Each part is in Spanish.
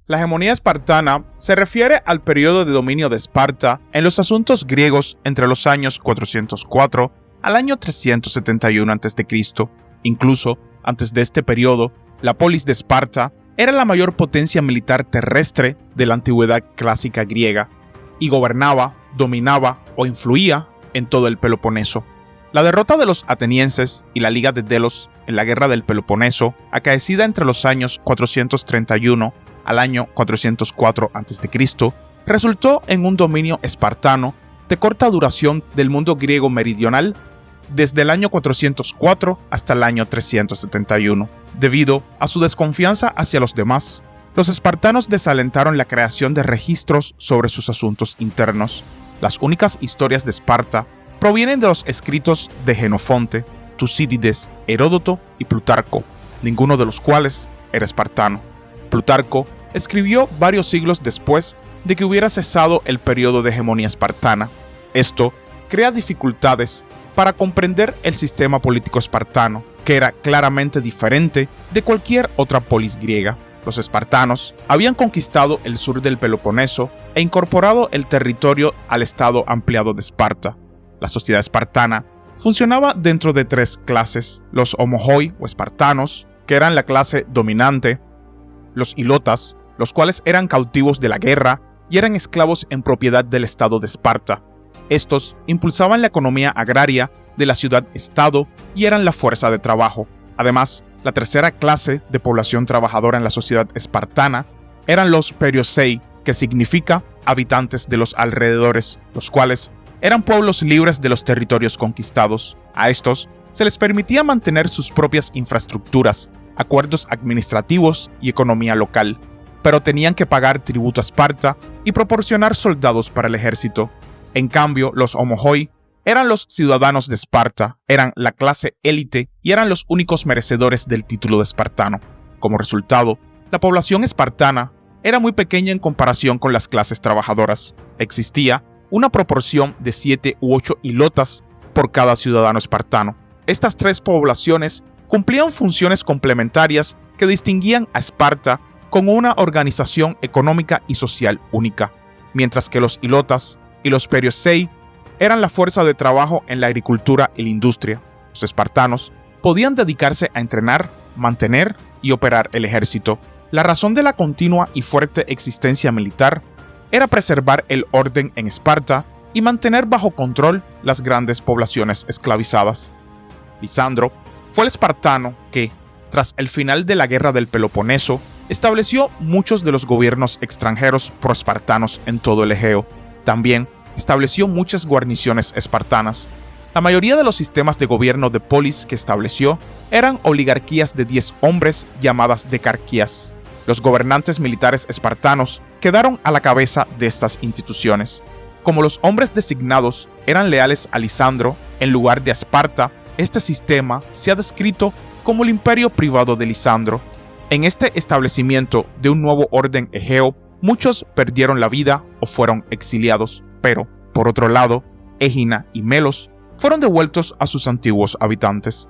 La hegemonía espartana se refiere al periodo de dominio de Esparta en los asuntos griegos entre los años 404 al año 371 a.C. Incluso, antes de este periodo, la polis de Esparta era la mayor potencia militar terrestre de la antigüedad clásica griega y gobernaba, dominaba o influía en todo el Peloponeso. La derrota de los atenienses y la Liga de Delos en la Guerra del Peloponeso, acaecida entre los años 431 al año 404 a.C., resultó en un dominio espartano de corta duración del mundo griego meridional desde el año 404 hasta el año 371. Debido a su desconfianza hacia los demás, los espartanos desalentaron la creación de registros sobre sus asuntos internos. Las únicas historias de Esparta provienen de los escritos de Jenofonte, Tucídides, Heródoto y Plutarco, ninguno de los cuales era espartano. Plutarco escribió varios siglos después de que hubiera cesado el periodo de hegemonía espartana. Esto crea dificultades para comprender el sistema político espartano, que era claramente diferente de cualquier otra polis griega. Los espartanos habían conquistado el sur del Peloponeso e incorporado el territorio al estado ampliado de Esparta. La sociedad espartana funcionaba dentro de tres clases: los homohoi o espartanos, que eran la clase dominante; los ilotas, los cuales eran cautivos de la guerra y eran esclavos en propiedad del estado de Esparta. Estos impulsaban la economía agraria de la ciudad-estado y eran la fuerza de trabajo. Además, la tercera clase de población trabajadora en la sociedad espartana eran los periosei, que significa habitantes de los alrededores, los cuales eran pueblos libres de los territorios conquistados. A estos se les permitía mantener sus propias infraestructuras, acuerdos administrativos y economía local, pero tenían que pagar tributo a Esparta y proporcionar soldados para el ejército. En cambio, los homohoi eran los ciudadanos de Esparta, eran la clase élite y eran los únicos merecedores del título de espartano. Como resultado, la población espartana era muy pequeña en comparación con las clases trabajadoras. Existía una proporción de 7 u 8 ilotas por cada ciudadano espartano. Estas tres poblaciones cumplían funciones complementarias que distinguían a Esparta como una organización económica y social única, mientras que los ilotas y los periosei eran la fuerza de trabajo en la agricultura y la industria. Los espartanos podían dedicarse a entrenar, mantener y operar el ejército. La razón de la continua y fuerte existencia militar era preservar el orden en Esparta y mantener bajo control las grandes poblaciones esclavizadas. Lisandro fue el espartano que, tras el final de la Guerra del Peloponeso, estableció muchos de los gobiernos extranjeros proespartanos en todo el Egeo. También estableció muchas guarniciones espartanas. La mayoría de los sistemas de gobierno de polis que estableció eran oligarquías de 10 hombres llamadas decarquías. Los gobernantes militares espartanos quedaron a la cabeza de estas instituciones. Como los hombres designados eran leales a Lisandro en lugar de a Esparta, este sistema se ha descrito como el imperio privado de Lisandro. En este establecimiento de un nuevo orden egeo, muchos perdieron la vida o fueron exiliados, pero, por otro lado, Égina y Melos fueron devueltos a sus antiguos habitantes.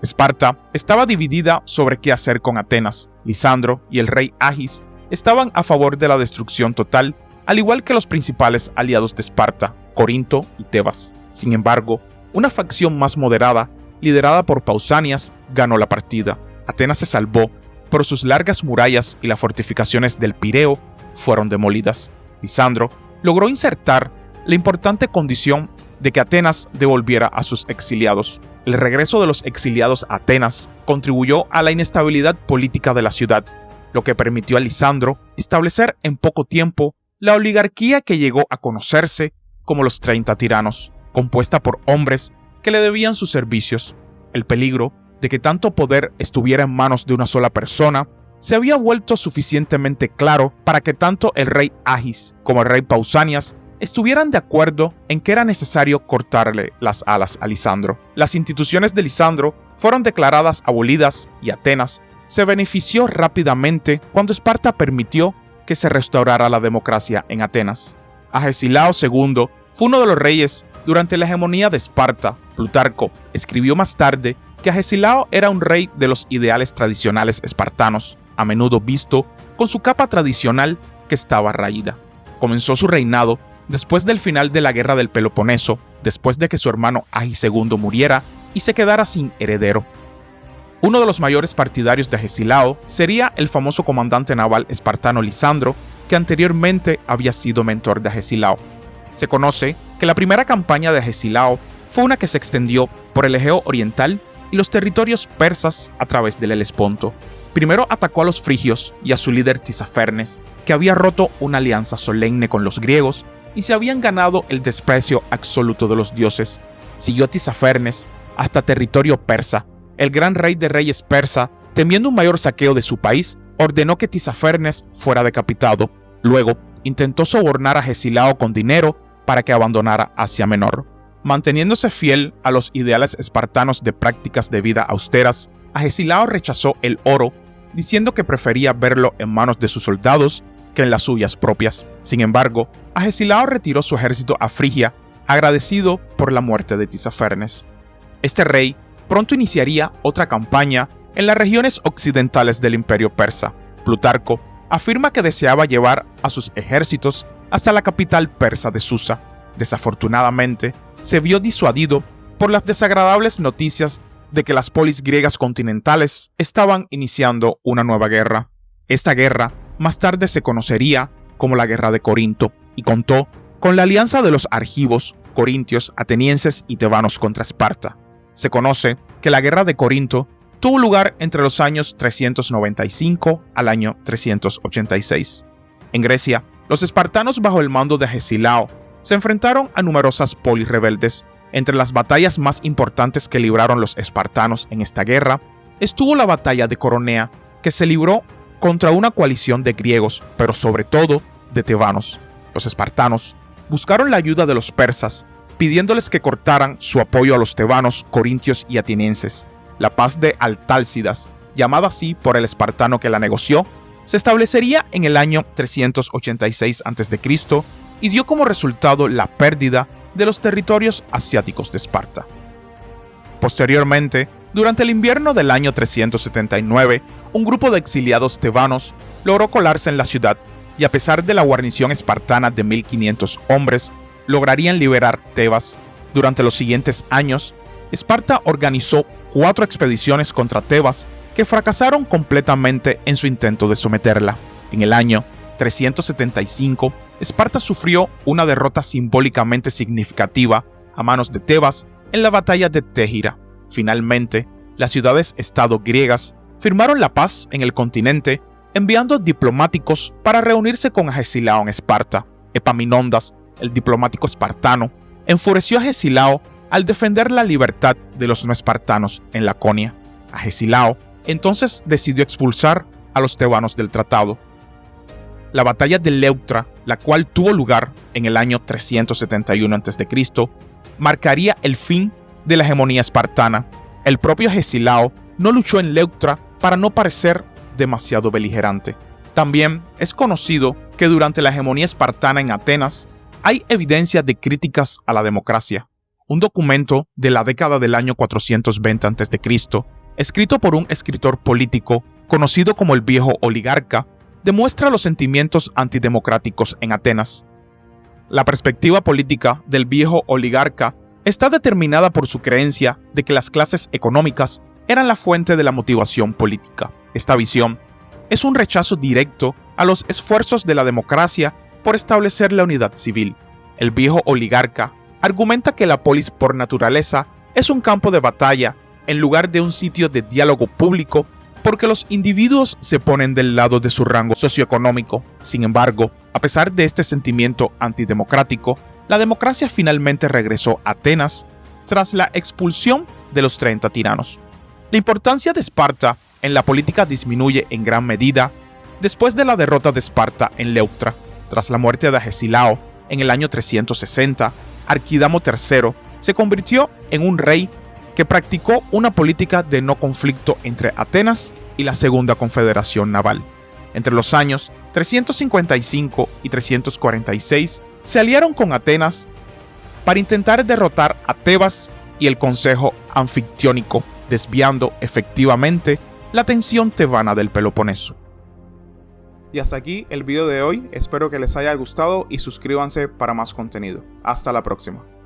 Esparta estaba dividida sobre qué hacer con Atenas. Lisandro y el rey Agis estaban a favor de la destrucción total, al igual que los principales aliados de Esparta, Corinto y Tebas. Sin embargo, una facción más moderada, liderada por Pausanias, ganó la partida. Atenas se salvó, pero sus largas murallas y las fortificaciones del Pireo fueron demolidas. Lisandro logró insertar la importante condición de que Atenas devolviera a sus exiliados. El regreso de los exiliados a Atenas contribuyó a la inestabilidad política de la ciudad, lo que permitió a Lisandro establecer en poco tiempo la oligarquía que llegó a conocerse como los 30 tiranos, compuesta por hombres que le debían sus servicios. El peligro de que tanto poder estuviera en manos de una sola persona se había vuelto suficientemente claro para que tanto el rey Agis como el rey Pausanias estuvieran de acuerdo en que era necesario cortarle las alas a Lisandro. Las instituciones de Lisandro fueron declaradas abolidas y Atenas se benefició rápidamente cuando Esparta permitió que se restaurara la democracia en Atenas. Agesilao II fue uno de los reyes durante la hegemonía de Esparta. Plutarco escribió más tarde que Agesilao era un rey de los ideales tradicionales espartanos, a menudo visto con su capa tradicional que estaba raída. Comenzó su reinado después del final de la Guerra del Peloponeso, después de que su hermano Agis II muriera y se quedara sin heredero. Uno de los mayores partidarios de Agesilao sería el famoso comandante naval espartano Lisandro, que anteriormente había sido mentor de Agesilao. Se conoce que la primera campaña de Agesilao fue una que se extendió por el Egeo Oriental y los territorios persas a través del Helesponto. Primero atacó a los frigios y a su líder Tisafernes, que había roto una alianza solemne con los griegos y se habían ganado el desprecio absoluto de los dioses. Siguió Tisafernes hasta territorio persa. El gran rey de reyes persa, temiendo un mayor saqueo de su país, ordenó que Tisafernes fuera decapitado. Luego, intentó sobornar a Agesilao con dinero para que abandonara Asia Menor. Manteniéndose fiel a los ideales espartanos de prácticas de vida austeras, Agesilao rechazó el oro, diciendo que prefería verlo en manos de sus soldados que en las suyas propias. Sin embargo, Agesilao retiró su ejército a Frigia, agradecido por la muerte de Tisafernes. Este rey pronto iniciaría otra campaña en las regiones occidentales del imperio persa. Plutarco afirma que deseaba llevar a sus ejércitos hasta la capital persa de Susa. Desafortunadamente, se vio disuadido por las desagradables noticias de que las polis griegas continentales estaban iniciando una nueva guerra. Esta guerra más tarde se conocería como la Guerra de Corinto y contó con la alianza de los argivos, corintios, atenienses y tebanos contra Esparta. Se conoce que la Guerra de Corinto tuvo lugar entre los años 395 al año 386. En Grecia, los espartanos bajo el mando de Agesilao se enfrentaron a numerosas polis rebeldes. Entre las batallas más importantes que libraron los espartanos en esta guerra estuvo la batalla de Coronea, que se libró contra una coalición de griegos, pero sobre todo de tebanos. Los espartanos buscaron la ayuda de los persas, pidiéndoles que cortaran su apoyo a los tebanos, corintios y atenienses. La paz de Altálcidas, llamada así por el espartano que la negoció, se establecería en el año 386 a.C. y dio como resultado la pérdida de los territorios asiáticos de Esparta. Posteriormente, durante el invierno del año 379, un grupo de exiliados tebanos logró colarse en la ciudad y a pesar de la guarnición espartana de 1500 hombres, lograrían liberar Tebas. Durante los siguientes años, Esparta organizó 4 expediciones contra Tebas que fracasaron completamente en su intento de someterla. En el año 375, Esparta sufrió una derrota simbólicamente significativa a manos de Tebas en la batalla de Tégira. Finalmente, las ciudades-estado griegas firmaron la paz en el continente, enviando diplomáticos para reunirse con Agesilao en Esparta. Epaminondas, el diplomático espartano, enfureció a Agesilao al defender la libertad de los no espartanos en Laconia. Agesilao entonces decidió expulsar a los tebanos del tratado. La batalla de Leuctra, la cual tuvo lugar en el año 371 a.C., marcaría el fin de la hegemonía espartana. El propio Agesilao no luchó en Leuctra para no parecer demasiado beligerante. También es conocido que durante la hegemonía espartana en Atenas hay evidencia de críticas a la democracia. Un documento de la década del año 420 a.C., escrito por un escritor político conocido como el viejo oligarca, demuestra los sentimientos antidemocráticos en Atenas. La perspectiva política del viejo oligarca está determinada por su creencia de que las clases económicas eran la fuente de la motivación política. Esta visión es un rechazo directo a los esfuerzos de la democracia por establecer la unidad civil. El viejo oligarca argumenta que la polis por naturaleza es un campo de batalla en lugar de un sitio de diálogo público porque los individuos se ponen del lado de su rango socioeconómico. Sin embargo, a pesar de este sentimiento antidemocrático, la democracia finalmente regresó a Atenas tras la expulsión de los 30 tiranos. La importancia de Esparta en la política disminuye en gran medida después de la derrota de Esparta en Leuctra. Tras la muerte de Agesilao en el año 360, Arquidamo III se convirtió en un rey que practicó una política de no conflicto entre Atenas y la Segunda Confederación Naval. Entre los años 355 y 346 se aliaron con Atenas para intentar derrotar a Tebas y el Consejo Anfictiónico, desviando efectivamente la atención tebana del Peloponeso. Y hasta aquí el video de hoy, espero que les haya gustado y suscríbanse para más contenido. Hasta la próxima.